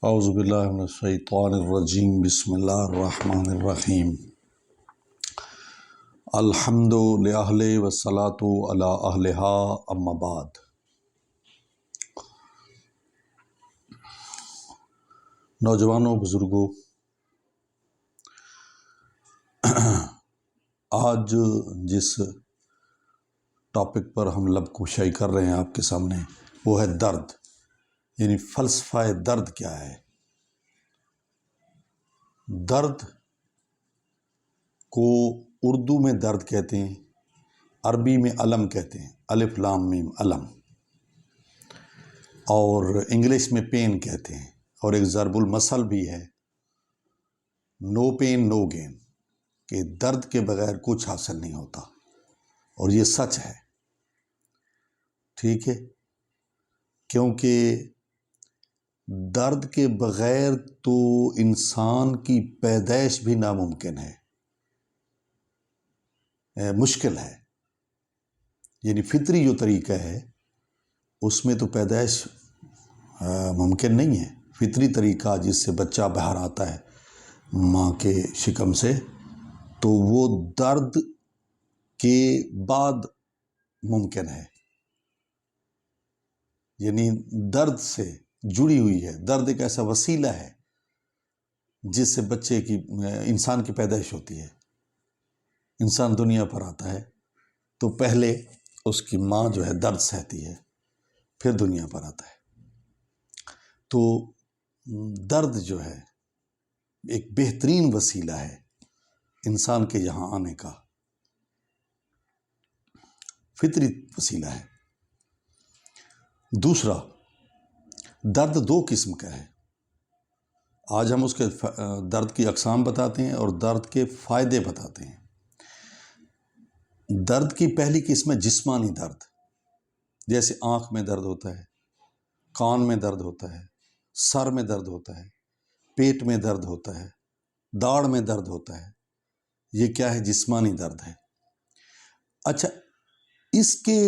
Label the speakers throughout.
Speaker 1: اعوذ باللہ من الشیطان الرجیم بسم اللہ الرحمن الرحیم الحمد للہ والصلاۃ علی اہلہا اما بعد۔ نوجوانوں، بزرگوں، آج جس ٹاپک پر ہم لب کشائی کر رہے ہیں آپ کے سامنے وہ ہے درد، یعنی فلسفہ درد کیا ہے۔ درد کو اردو میں درد کہتے ہیں، عربی میں علم کہتے ہیں، الف لام میم علم، اور انگلش میں پین کہتے ہیں۔ اور ایک ضرب المثل بھی ہے، نو پین نو گین، کہ درد کے بغیر کچھ حاصل نہیں ہوتا، اور یہ سچ ہے، ٹھیک ہے، کیونکہ درد کے بغیر تو انسان کی پیدائش بھی ناممکن ہے، مشکل ہے، یعنی فطری جو طریقہ ہے اس میں تو پیدائش ممکن نہیں ہے۔ فطری طریقہ جس سے بچہ باہر آتا ہے ماں کے شکم سے، تو وہ درد کے بعد ممکن ہے، یعنی درد سے جڑی ہوئی ہے۔ درد ایک ایسا وسیلہ ہے جس سے بچے کی انسان کی پیدائش ہوتی ہے۔ انسان دنیا پر آتا ہے تو پہلے اس کی ماں جو ہے درد سہتی ہے، پھر دنیا پر آتا ہے۔ تو درد جو ہے ایک بہترین وسیلہ ہے انسان کے یہاں آنے کا، فطری وسیلہ ہے۔ دوسرا، درد دو قسم کا ہے۔ آج ہم اس کے درد کی اقسام بتاتے ہیں اور درد کے فائدے بتاتے ہیں۔ درد کی پہلی قسم ہے جسمانی درد، جیسے آنکھ میں درد ہوتا ہے، کان میں درد ہوتا ہے، سر میں درد ہوتا ہے، پیٹ میں درد ہوتا ہے، داڑھ میں درد ہوتا ہے۔ یہ کیا ہے؟ جسمانی درد ہے۔ اچھا، اس کے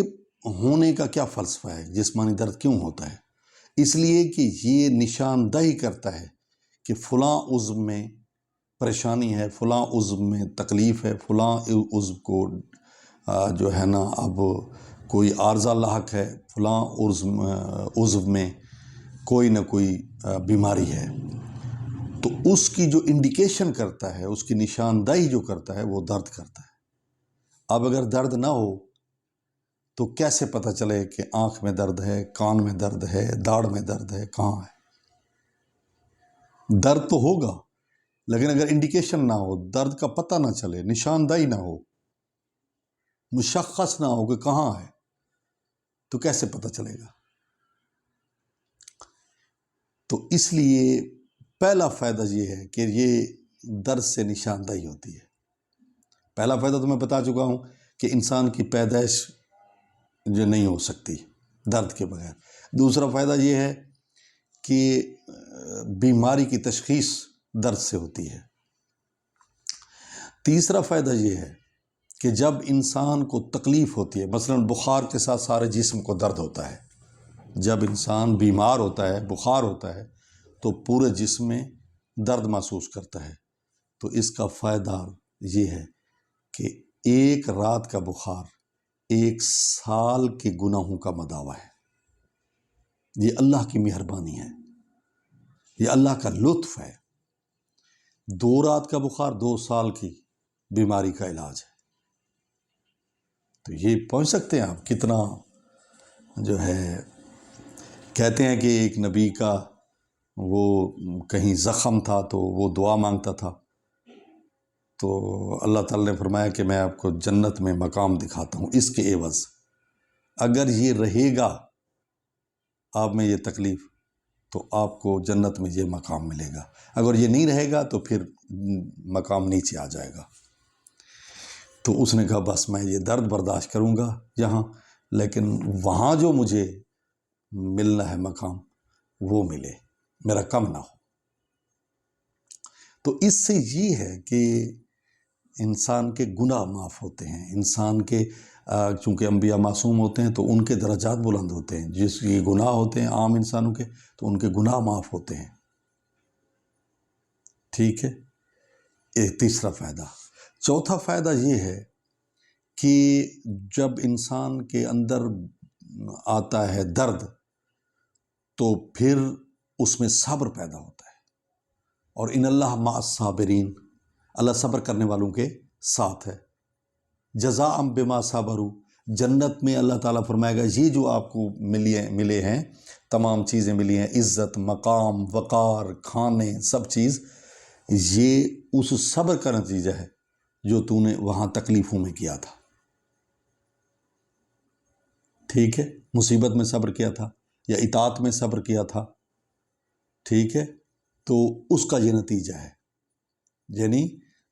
Speaker 1: ہونے کا کیا فلسفہ ہے؟ جسمانی درد کیوں ہوتا ہے؟ اس لیے کہ یہ نشاندہی کرتا ہے کہ فلاں عضو میں پریشانی ہے، فلاں عضو میں تکلیف ہے، فلاں عضو کو جو ہے نا اب کوئی عارضہ لاحق ہے، فلاں عضو میں کوئی نہ کوئی بیماری ہے۔ تو اس کی جو انڈیکیشن کرتا ہے، اس کی نشاندہی جو کرتا ہے وہ درد کرتا ہے۔ اب اگر درد نہ ہو تو کیسے پتہ چلے کہ آنکھ میں درد ہے، کان میں درد ہے، داڑھ میں درد ہے، کہاں ہے؟ درد تو ہوگا، لیکن اگر انڈیکیشن نہ ہو، درد کا پتہ نہ چلے، نشاندہی نہ ہو، مشخص نہ ہو کہ کہاں ہے، تو کیسے پتہ چلے گا؟ تو اس لیے پہلا فائدہ یہ ہے کہ یہ درد سے نشاندہی ہوتی ہے۔ پہلا فائدہ تو میں بتا چکا ہوں کہ انسان کی پیدائش جو نہیں ہو سکتی درد کے بغیر۔ دوسرا فائدہ یہ ہے کہ بیماری کی تشخیص درد سے ہوتی ہے۔ تیسرا فائدہ یہ ہے کہ جب انسان کو تکلیف ہوتی ہے، مثلا بخار کے ساتھ سارے جسم کو درد ہوتا ہے، جب انسان بیمار ہوتا ہے، بخار ہوتا ہے، تو پورے جسم میں درد محسوس کرتا ہے۔ تو اس کا فائدہ یہ ہے کہ ایک رات کا بخار 1 سال کے گناہوں کا مداوع ہے۔ یہ اللہ کی مہربانی ہے، یہ اللہ کا لطف ہے۔ 2 رات کا بخار 2 سال کی بیماری کا علاج ہے۔ تو یہ پہنچ سکتے ہیں آپ کتنا جو ہے۔ کہتے ہیں کہ ایک نبی کا وہ کہیں زخم تھا تو وہ دعا مانگتا تھا، تو اللہ تعالیٰ نے فرمایا کہ میں آپ کو جنت میں مقام دکھاتا ہوں، اس کے عوض اگر یہ رہے گا آپ میں یہ تکلیف تو آپ کو جنت میں یہ مقام ملے گا، اگر یہ نہیں رہے گا تو پھر مقام نیچے آ جائے گا۔ تو اس نے کہا بس میں یہ درد برداشت کروں گا یہاں، لیکن وہاں جو مجھے ملنا ہے مقام وہ ملے، میرا کم نہ ہو۔ تو اس سے یہ ہے کہ انسان کے گناہ معاف ہوتے ہیں، انسان کے چونکہ انبیاء معصوم ہوتے ہیں تو ان کے درجات بلند ہوتے ہیں، جس کے گناہ ہوتے ہیں عام انسانوں کے تو ان کے گناہ معاف ہوتے ہیں۔ ٹھیک ہے، ایک تیسرا فائدہ۔ چوتھا فائدہ یہ ہے کہ جب انسان کے اندر آتا ہے درد تو پھر اس میں صبر پیدا ہوتا ہے، اور ان اللہ مع الصابرین، اللہ صبر کرنے والوں کے ساتھ ہے۔ جزاء بما صبروا، جنت میں اللہ تعالیٰ فرمائے گا یہ جو آپ کو ملے ہیں، تمام چیزیں ملی ہیں، عزت، مقام، وقار، کھانے، سب چیز، یہ اس صبر کا نتیجہ ہے جو تو نے وہاں تکلیفوں میں کیا تھا۔ ٹھیک ہے، مصیبت میں صبر کیا تھا یا اطاعت میں صبر کیا تھا، ٹھیک ہے، تو اس کا یہ نتیجہ ہے، یعنی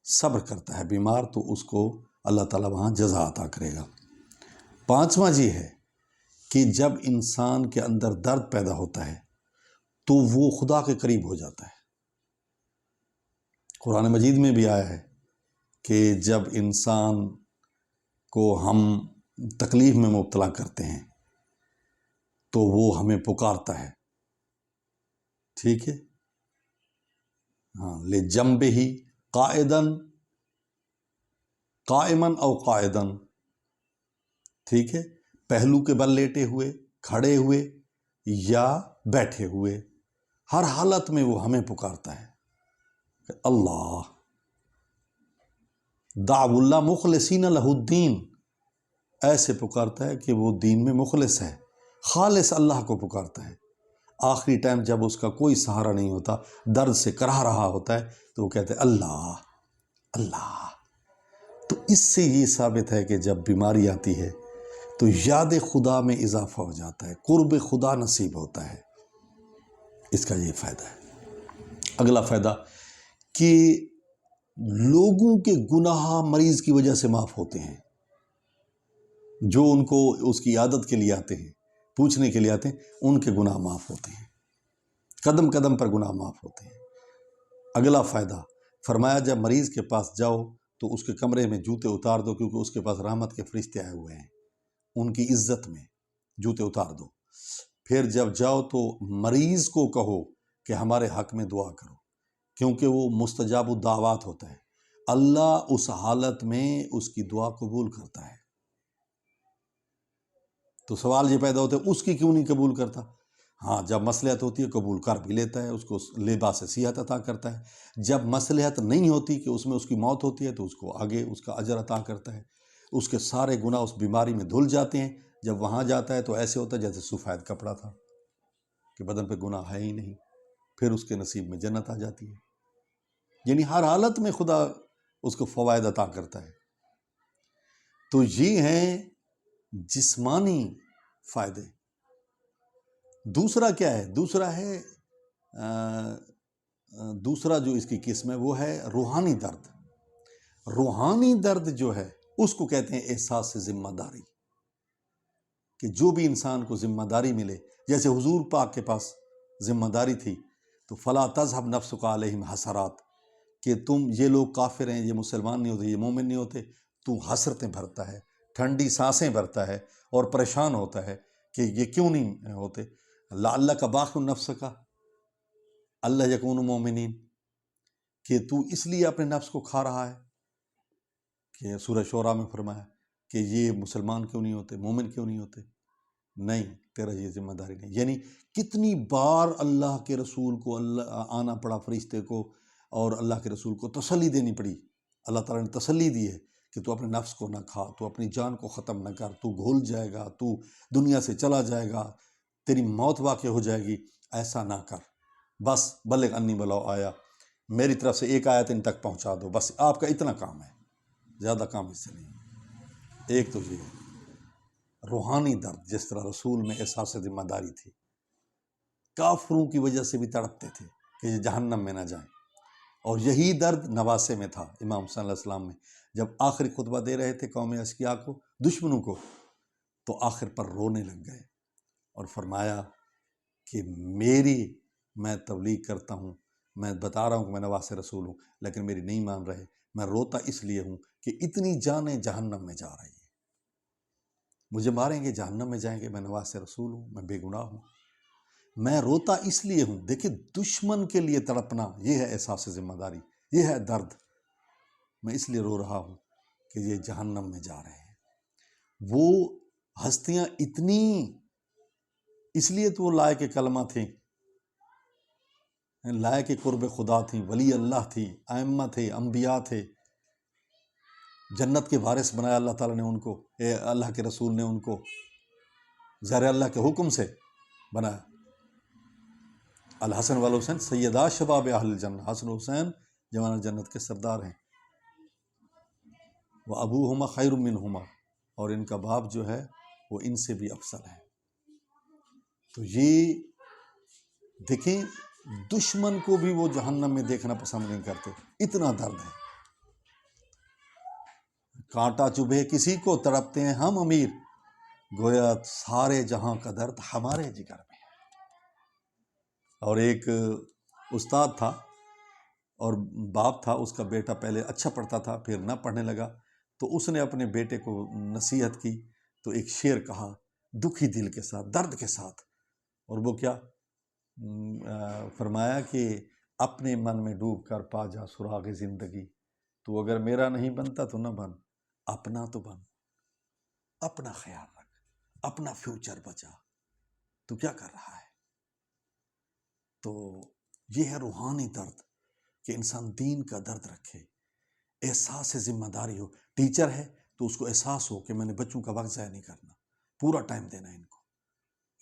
Speaker 1: صبر کرتا ہے بیمار تو اس کو اللہ تعالیٰ وہاں جزا عطا کرے گا۔ پانچواں یہ ہے کہ جب انسان کے اندر درد پیدا ہوتا ہے تو وہ خدا کے قریب ہو جاتا ہے۔ قرآن مجید میں بھی آیا ہے کہ جب انسان کو ہم تکلیف میں مبتلا کرتے ہیں تو وہ ہمیں پکارتا ہے، ٹھیک ہے، ہاں، لِجَنبِهِ قائماً او قاعداً، ٹھیک ہے، پہلو کے بل لیٹے ہوئے، کھڑے ہوئے یا بیٹھے ہوئے، ہر حالت میں وہ ہمیں پکارتا ہے کہ اللہ، دعو اللہ مخلصین لہ الدین، ایسے پکارتا ہے کہ وہ دین میں مخلص ہے، خالص اللہ کو پکارتا ہے۔ آخری ٹائم جب اس کا کوئی سہارا نہیں ہوتا، درد سے کرہ رہا ہوتا ہے، تو وہ کہتے ہیں اللہ اللہ۔ تو اس سے یہ ثابت ہے کہ جب بیماری آتی ہے تو یاد خدا میں اضافہ ہو جاتا ہے، قرب خدا نصیب ہوتا ہے، اس کا یہ فائدہ ہے۔ اگلا فائدہ کہ لوگوں کے گناہ مریض کی وجہ سے معاف ہوتے ہیں، جو ان کو اس کی عادت کے لیے آتے ہیں، پوچھنے کے لیے آتے ہیں، ان کے گناہ معاف ہوتے ہیں، قدم قدم پر گناہ معاف ہوتے ہیں۔ اگلا فائدہ فرمایا جب مریض کے پاس جاؤ تو اس کے کمرے میں جوتے اتار دو، کیونکہ اس کے پاس رحمت کے فرشتے آئے ہوئے ہیں، ان کی عزت میں جوتے اتار دو۔ پھر جب جاؤ تو مریض کو کہو کہ ہمارے حق میں دعا کرو، کیونکہ وہ مستجاب الدعوات ہوتا ہے، اللہ اس حالت میں اس کی دعا قبول کرتا ہے۔ تو سوال یہ پیدا ہوتا ہے اس کی کیوں نہیں قبول کرتا؟ ہاں، جب مصلحت ہوتی ہے قبول کر بھی لیتا ہے، اس کو لباس صحت عطا کرتا ہے۔ جب مصلحت نہیں ہوتی کہ اس میں اس کی موت ہوتی ہے تو اس کو آگے اس کا اجر عطا کرتا ہے، اس کے سارے گناہ اس بیماری میں دھل جاتے ہیں۔ جب وہاں جاتا ہے تو ایسے ہوتا ہے جیسے سفید کپڑا تھا، کہ بدن پہ گناہ ہے ہی نہیں، پھر اس کے نصیب میں جنت آ جاتی ہے۔ یعنی ہر حالت میں خدا اس کو فوائد عطا کرتا ہے۔ تو یہ ہیں جسمانی فائدے۔ دوسرا کیا ہے؟ دوسرا ہے دوسرا جو اس کی قسم ہے وہ ہے روحانی درد۔ روحانی درد جو ہے اس کو کہتے ہیں احساس ذمہ داری، کہ جو بھی انسان کو ذمہ داری ملے، جیسے حضور پاک کے پاس ذمہ داری تھی تو فلا تذهب نفسک علیہم حسرات، کہ تم یہ لوگ کافر ہیں، یہ مسلمان نہیں ہوتے، یہ مومن نہیں ہوتے، تو حسرتیں بھرتا ہے، ٹھنڈی سانسیں بھرتا ہے اور پریشان ہوتا ہے کہ یہ کیوں نہیں ہوتے۔ لعلک باخع نفسک الا یکونوا مؤمنین، کہ تو اس لیے اپنے نفس کو کھا رہا ہے، کہ سورہ شعراء میں فرمایا کہ یہ مسلمان کیوں نہیں ہوتے، مومن کیوں نہیں ہوتے، نہیں تیرا یہ ذمہ داری نہیں۔ یعنی کتنی بار اللہ کے رسول کو آنا پڑا، فرشتے کو اور اللہ کے رسول کو تسلی دینی پڑی۔ اللہ تعالیٰ نے تسلی دی ہے کہ تو اپنے نفس کو نہ کھا، تو اپنی جان کو ختم نہ کر، تو گھل جائے گا، تو دنیا سے چلا جائے گا، تیری موت واقع ہو جائے گی، ایسا نہ کر۔ بس بلغ انی ولو آیا، میری طرف سے ایک آیت ان تک پہنچا دو، بس آپ کا اتنا کام ہے، زیادہ کام اس سے نہیں۔ ایک تو یہ ہے روحانی درد، جس طرح رسول میں احساس ذمہ داری تھی، کافروں کی وجہ سے بھی تڑپتے تھے کہ یہ جہنم میں نہ جائیں، اور یہی درد نواسے میں تھا امام صلی اللہ علیہ وسلم میں، جب آخری خطبہ دے رہے تھے قوم اشقیاء کو، دشمنوں کو، تو آخر پر رونے لگ گئے اور فرمایا کہ میں تبلیغ کرتا ہوں، میں بتا رہا ہوں کہ میں نواس رسول ہوں، لیکن میری نہیں مان رہے، میں روتا اس لیے ہوں کہ اتنی جانیں جہنم میں جا رہی ہیں، مجھے ماریں گے، جہنم میں جائیں گے، میں نواس رسول ہوں، میں بے گناہ ہوں۔ میں روتا اس لیے ہوں، دیکھیں دشمن کے لیے تڑپنا یہ ہے احساس ذمہ داری، یہ ہے درد۔ میں اس لیے رو رہا ہوں کہ یہ جہنم میں جا رہے ہیں۔ وہ ہستیاں اتنی، اس لیے تو وہ لائق کلمہ تھیں، لائق قرب خدا تھیں، ولی اللہ تھی، ائمہ تھے، انبیاء تھے، جنت کے وارث بنایا اللہ تعالیٰ نے ان کو، اللہ کے رسول نے ان کو زہر اللہ کے حکم سے بنایا۔ الحسن والحسین سیدہ شباب اہل الجنہ، حسن و حسین جوان جنت کے سردار ہیں۔ وہ ابوہما خیر منہما، اور ان کا باپ جو ہے وہ ان سے بھی افضل ہے۔ تو یہ دیکھیں دشمن کو بھی وہ جہنم میں دیکھنا پسند نہیں کرتے، اتنا درد ہے۔ کانٹا چبھے کسی کو تڑپتے ہیں ہم امیر، گویا سارے جہاں کا درد ہمارے جگر میں ہے۔ اور ایک استاد تھا اور باپ تھا، اس کا بیٹا پہلے اچھا پڑھتا تھا پھر نہ پڑھنے لگا، تو اس نے اپنے بیٹے کو نصیحت کی تو ایک شعر کہا دکھی دل کے ساتھ، درد کے ساتھ، اور وہ کیا فرمایا کہ اپنے من میں ڈوب کر پا جا سراغ زندگی، تو اگر میرا نہیں بنتا تو نہ بن، اپنا تو بن، اپنا خیال رکھ، اپنا فیوچر بچا، تو کیا کر رہا ہے؟ تو یہ ہے روحانی درد، کہ انسان دین کا درد رکھے، احساس ذمہ داری ہو۔ ٹیچر ہے تو اس کو احساس ہو کہ میں نے بچوں کا وقت ضائع نہیں کرنا، پورا ٹائم دینا ہے ان کو،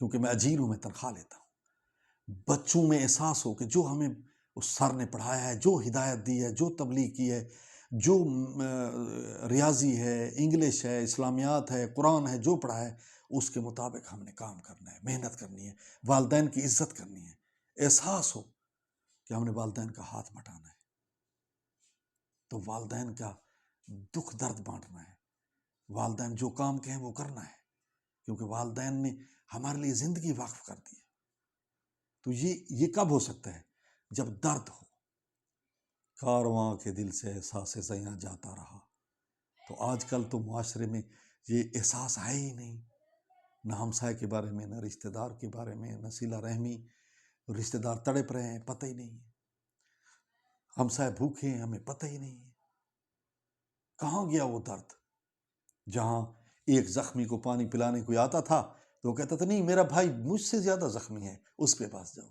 Speaker 1: کیونکہ میں اجیر ہوں، میں تنخواہ لیتا ہوں۔ بچوں میں احساس ہو کہ جو ہمیں اس سر نے پڑھایا ہے، جو ہدایت دی ہے، جو تبلیغ کی ہے، جو ریاضی ہے، انگلش ہے، اسلامیات ہے، قرآن ہے، جو پڑھا ہے اس کے مطابق ہم نے کام کرنا ہے، محنت کرنی ہے، والدین کی عزت کرنی ہے۔ احساس ہو کہ ہم نے والدین کا ہاتھ بٹانا ہے، تو والدین کا دکھ درد بانٹنا ہے، والدین جو کام کہیں وہ کرنا ہے، کیونکہ والدین نے ہمارے لیے زندگی وقف کر دی ہے۔ تو یہ کب ہو سکتا ہے؟ جب درد ہو۔ کارواں کے دل سے احساس زیاں جاتا رہا۔ تو آج کل تو معاشرے میں یہ احساس ہے ہی نہیں، نہ ہمسائے کے بارے میں، نہ رشتہ دار کے بارے میں، نہ صلہ رحمی، رشتہ دار تڑپ رہے ہیں پتہ ہی نہیں ہے، ہمسائے بھوکے ہیں ہمیں پتہ ہی نہیں ہے۔ کہاں گیا وہ درد؟ جہاں ایک زخمی کو پانی پلانے کوئی آتا تھا تو وہ کہتا تھا نہیں میرا بھائی مجھ سے زیادہ زخمی ہے، اس کے پاس جاؤ۔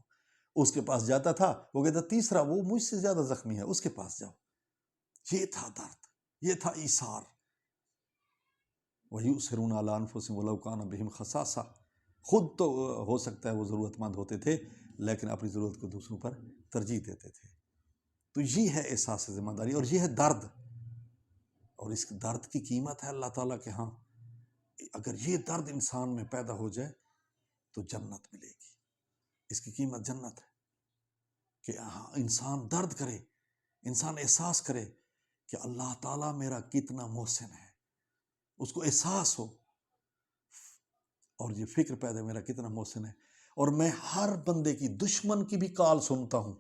Speaker 1: اس کے پاس جاتا تھا، وہ کہتا تیسرا وہ مجھ سے زیادہ زخمی ہے، اس کے پاس جاؤ۔ یہ تھا درد، یہ تھا ایثار۔ وَيُؤْثِرُونَ عَلَىٰ أَنفُسِهِمْ وَلَوْ كَانَ بِهِمْ خَصَاصَةٌ، خود تو ہو سکتا ہے وہ ضرورت مند ہوتے تھے لیکن اپنی ضرورت کو دوسروں پر ترجیح دیتے تھے۔ تو یہ ہے احساس ذمہ داری، اور یہ ہے درد، اور اس درد کی قیمت ہے اللہ تعالیٰ کے ہاں۔ اگر یہ درد انسان میں پیدا ہو جائے تو جنت ملے گی، اس کی قیمت جنت ہے۔ کہ انسان درد کرے، انسان احساس کرے کہ اللہ تعالیٰ میرا کتنا محسن ہے، اس کو احساس ہو، اور یہ فکر پیدا میرا کتنا محسن ہے۔ اور میں ہر بندے کی، دشمن کی بھی کال سنتا ہوں،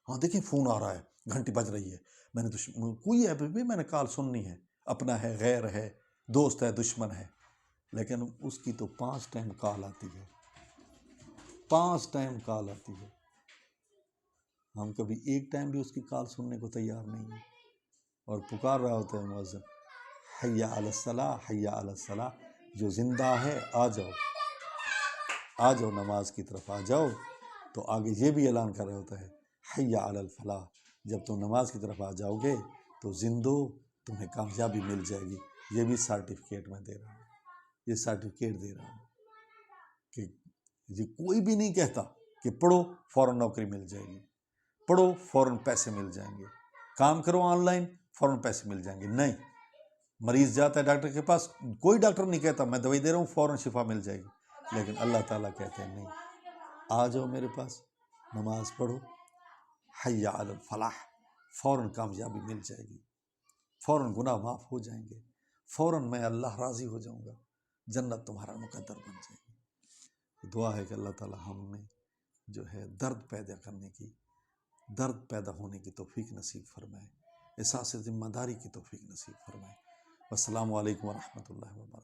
Speaker 1: ہاں دیکھیں فون آ رہا ہے، گھنٹی بج رہی ہے، میں نے کوئی ہے بھی میں نے کال سننی ہے، اپنا ہے، غیر ہے، دوست ہے، دشمن ہے، لیکن اس کی تو 5 ٹائم کال آتی ہے، 5 ٹائم کال آتی ہے۔ ہم کبھی ایک ٹائم بھی اس کی کال سننے کو تیار نہیں ہیں، اور پکار رہا ہوتا ہے مؤذن، حی علی الصلاۃ، حی علی الصلاۃ، جو زندہ ہے آ جاؤ، آ جاؤ نماز کی طرف آ جاؤ۔ تو آگے یہ بھی اعلان کر رہا ہوتا ہے حی علی الفلاح، جب تم نماز کی طرف آ جاؤ گے تو زندو تمہیں کامیابی مل جائے گی۔ یہ بھی سرٹیفکیٹ میں دے رہا ہوں، یہ سرٹیفکیٹ دے رہا ہوں کہ یہ کوئی بھی نہیں کہتا کہ پڑھو فوراً نوکری مل جائے گی، پڑھو فوراً پیسے مل جائیں گے، کام کرو آن لائن فوراً پیسے مل جائیں گے۔ نہیں، مریض جاتا ہے ڈاکٹر کے پاس، کوئی ڈاکٹر نہیں کہتا میں دوائی دے رہا ہوں فوراً شفا مل جائے گی، لیکن اللہ تعالیٰ کہتے ہیں نہیں، آ جاؤ میرے پاس، نماز پڑھو، حی علی الفلاح، فوراً کامیابی مل جائے گی، فوراً گناہ معاف ہو جائیں گے، فوراً میں اللہ راضی ہو جاؤں گا، جنت تمہارا مقدر بن جائے گی۔ دعا ہے کہ اللہ تعالیٰ ہم میں جو ہے درد پیدا کرنے کی، درد پیدا ہونے کی توفیق نصیب فرمائے، احساس ذمہ داری کی توفیق نصیب فرمائے۔ السلام علیکم ورحمۃ اللہ وبرکاتہ۔